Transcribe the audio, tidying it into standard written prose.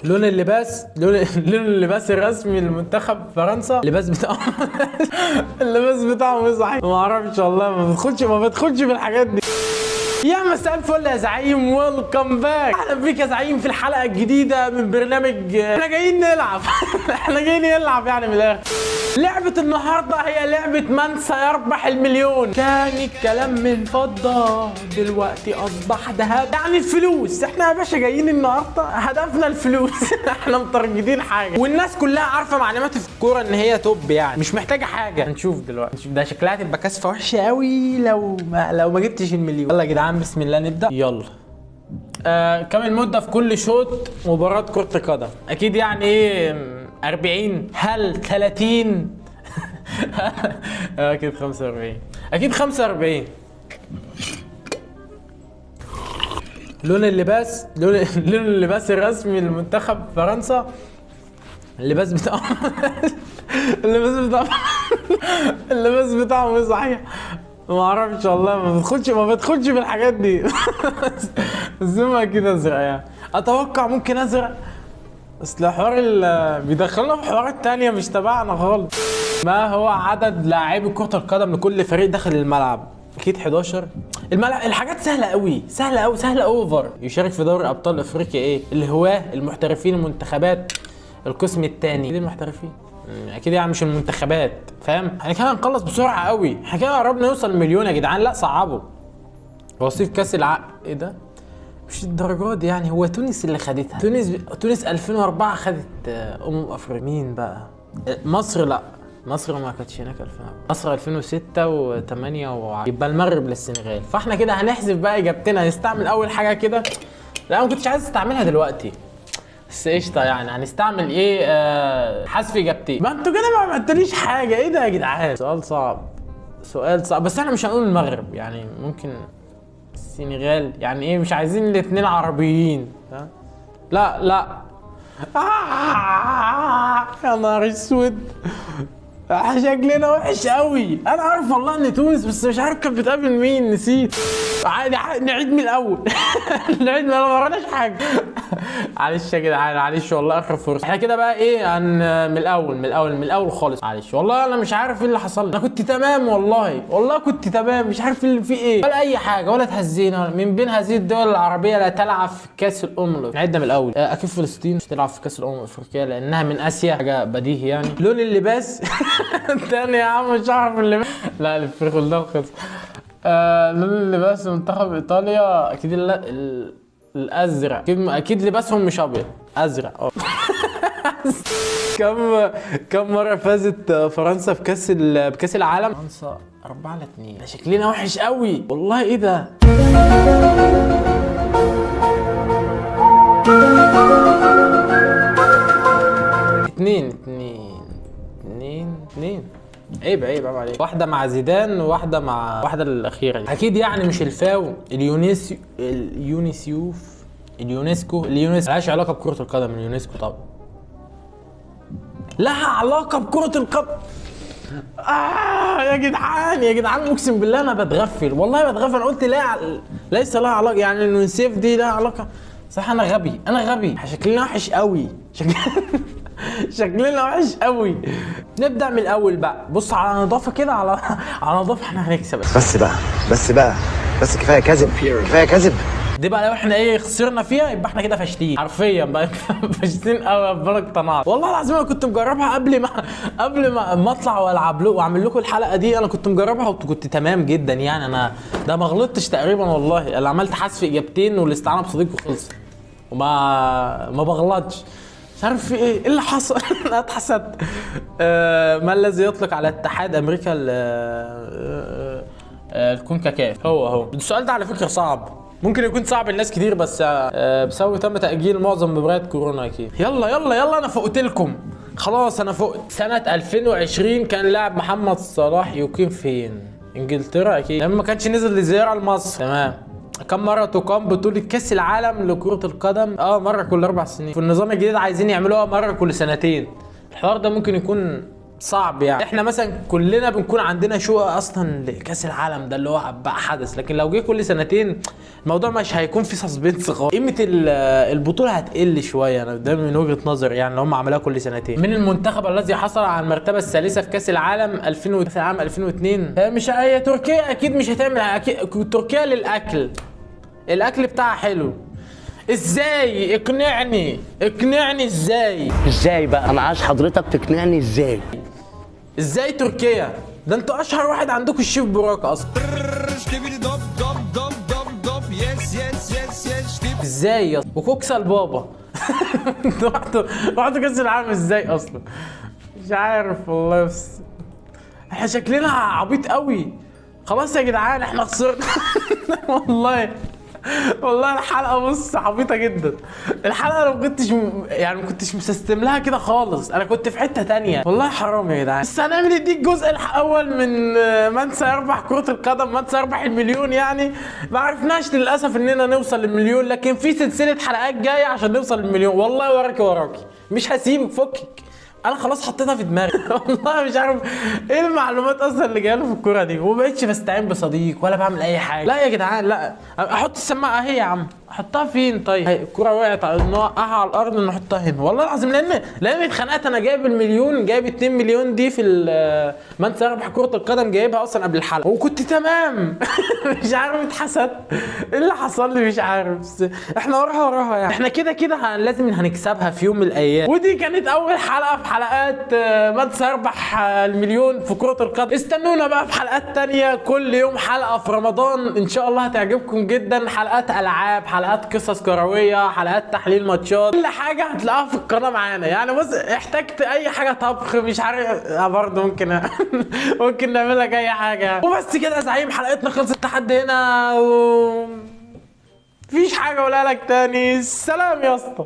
لون اللباس لون اللباس الرسمي لمنتخب فرنسا. اللباس بتاعهم اللباس بتاعهم صحيح ما اعرفش والله، ما بدخلش في الحاجات دي. يا مساء الفل يا زعيم، ويلكم باك. اهلا بيك يا زعيم في الحلقه الجديده من برنامج احنا جايين نلعب. احنا جايين نلعب يعني من الاخر. لعبة النهارده هي لعبة من سيربح المليون. كان الكلام من فضة دلوقتي أصبح ذهب، يعني الفلوس. احنا يا باشا جايين النهارده هدفنا الفلوس. احنا مترجدين حاجة، والناس كلها عارفة معلومات في الكورة إن هي توب، يعني مش محتاجة حاجة. هنشوف دلوقتي، نشوف ده شكلها هتبقى كاسفة وحشة قوي لو ما جبتش المليون. يلا يا جدعان بسم الله نبدأ. يلا. كم المدة في كل شوط مباراة كرة قدم؟ أكيد يعني إيه 40 هل 30 اكيد 45 اكيد 45. لون اللباس الرسمي لمنتخب فرنسا. اللباس بتاعهم اللباس بتاعهم صحيح ما اعرفش والله، ما بدخلش في الحاجات دي. بس هم اكيد ازرق، يعني اتوقع ممكن ازرق. اصل حوار بيدخلنا في حوارات تانية مش تبعنا خالص. ما هو عدد لاعبي كرة القدم لكل فريق داخل الملعب؟ اكيد 11. الملعب الحاجات سهلة قوي، سهلة اوفر. يشارك في دوري ابطال افريقيا ايه؟ الهواة، المحترفين، المنتخبات، القسم الثاني. ايه المحترفين؟ اكيد يعني مش المنتخبات، فاهم؟ احنا كده هنخلص بسرعة قوي، احنا كده قربنا نوصل المليون يا جدعان. لا صعبوا. وصيف كاس ايه ده؟ مش الدرجات دي يعني. هو تونس اللي خدتها. تونس 2004 خدت افريقيا. مين بقى؟ مصر لا، مصر ما كانتش هناك 2004. مصر 2006 و8 يبقى المغرب للسنغال. فاحنا كده هنحذف بقى اجابتنا. هنستعمل اول حاجه كده. لا ما كنتش عايز استعملها دلوقتي بس قشطه، يعني هنستعمل ايه؟ حذف اجابتين. ما انتوا كده ما عملتليش حاجه. ايه ده يا جدعان؟ سؤال صعب بس احنا مش هنقول المغرب، يعني ممكن السنغال. يعني ايه مش عايزين الاثنين عربيين؟ لا يا نهار اسود، شكلنا وحش قوي. انا عارف والله ان تونس، بس مش عارف كانت بتقابل مين، نسيت. عادي نعيد من الاول. نعيد من الاول، ما وراناش حاجه. معلش يا جدعان، معلش والله اخر فرصه. احنا كده بقى ايه من الاول خالص. معلش والله انا مش عارف ايه اللي حصل. انا كنت تمام والله كنت تمام، مش عارف اللي فيه ايه ولا اي حاجه، ولا تهزينا. من بين هذه الدول العربيه لا تلعب في كاس الامم. نعدنا من الاول. اكيد فلسطين مش تلعب في كاس الامم الافريقيه لانها من اسيا، حاجه بديهي يعني. لون اللباس تاني يا عم مش عارف اللباس. لا الفريق ده خلص. لون اللباس منتخب ايطاليا اكيد الازرق. اكيد لباسهم مش ابيض، ازرق. كم مره فازت فرنسا بكاس العالم؟ فرنسا 4-2. شكلنا وحش قوي والله. ايه ده؟ 2 عيب عليك. واحدة مع زيدان وواحدة مع واحدة الأخيرة دي. أكيد يعني مش الفاو. اليونسكو ملهاش علاقة بكرة القدم. اليونسكو طبعا لها علاقة بكرة القدم. يا جدعان اقسم بالله انا بتغفل، والله بتغفل. انا قلت ليس لها علاقة، يعني اليونسيف دي لها علاقة. صح انا غبي. شكلنا وحش قوي. شكلنا وحش قوي. نبدا من الاول بقى. بص على نظافه كده، على نظافه. احنا هنكسب. بس كفايه كذب. دي بقى لو احنا ايه خسرنا فيها يبقى احنا كده فاشلين حرفيا بقى. فاشلين قوي. ربنا اقتنعت والله العظيم. انا كنت مجربها قبل ما اطلع والعب له واعمل لكم الحلقه دي. انا كنت مجربها وكنت تمام جدا، يعني انا ده ما غلطتش تقريبا والله. انا عملت حذف اجابتين والاستعانه بصديق وخلص، وما بغلطش. مش عارف في ايه اللي حصل. انا اتحسدت. ما الذي يطلق على اتحاد امريكا الكونكاكاف؟ هو السؤال ده على فكره صعب، ممكن يكون صعب لناس كتير، بس بسبب تم تاجيل معظم مباريات كورونا اكيد. يلا انا فوقت لكم خلاص. انا فوقت. سنه 2020 كان لاعب محمد صلاح يقيم فين؟ انجلترا اكيد، لما ما كانش نزل لزياره لمصر. تمام. كم مرة تقام بطولة كأس العالم لكرة القدم؟ مرة كل 4 سنين. في النظام الجديد عايزين يعملوها مرة كل 2 سنين. الحوار ده ممكن يكون صعب يعني. احنا مثلا كلنا بنكون عندنا شوق اصلا لكاس العالم ده اللي هو بقى حدث، لكن لو جه كل سنتين الموضوع مش هيكون في سسبنس خالص. قيمه البطوله هتقل شويه، انا ده من وجهه نظري يعني لو هم عملوها كل سنتين. من المنتخب الذي حصل على المرتبه الثالثه في كاس العالم 2002 مش هي تركيا اكيد مش هتعمل، اكيد تركيا للاكل، الاكل بتاعها حلو. ازاي؟ اقنعني ازاي بقى؟ انا عايز حضرتك تقنعني ازاي تركيا؟ ده انتوا اشهر واحد عندكم الشيف براك اصلا. ازاي يا وكوكسا البابا؟ رحتوا كاس العالم ازاي اصلا؟ مش عارف والله، بس احنا شكلنا عبيط قوي. خلاص يا جدعان احنا خسرنا. والله الحلقه بص عبيطه جدا. الحلقه انا ما كنتش مسستم لها كده خالص، انا كنت في حته تانية. والله حرام يا جدعان. بس هنعمل ايه؟ دي الجزء الاول من من سيربح كره القدم، من سيربح المليون. يعني ما عرفناش للاسف اننا نوصل للمليون، لكن في سلسله حلقات جايه عشان نوصل للمليون. والله وراكي مش هسيبك، فكك. انا خلاص حطيتها في دماغي. والله مش عارف ايه المعلومات اصلا اللي جايه في الكوره دي، وما بقتش بستعين بصديق ولا بعمل اي حاجه. لا يا جدعان لا، احط السماعه اهي يا عم، احطها فين طيب؟ الكوره وقعت، نوقعها على الارض نحطها هنا. والله العظيم لان اتخنقت. انا جايب المليون، جايب 2 مليون دي في من سيربح كره القدم، جايبها اصلا قبل الحلقه وكنت تمام. مش عارف اتحسدت ايه اللي حصل لي، مش عارف. بس احنا وراها يعني، احنا كده لازم هنكسبها في يوم من الايام. ودي كانت اول حلقه في حلقات من سيربح المليون في كره القدم. استنونا بقى في حلقات تانية، كل يوم حلقه في رمضان ان شاء الله هتعجبكم جدا. حلقات العاب، حلقات قصص كرويه، حلقات تحليل ماتشات، كل حاجه هتلاقوها في القناه معانا. يعني بص احتجت اي حاجه طبخ مش عارف برضه ممكن ممكن نعمل لك اي حاجه. وبس كده يا زعيم، حلقتنا خلصت لحد هنا مفيش حاجه اقولها لك تاني. سلام يا اسطى.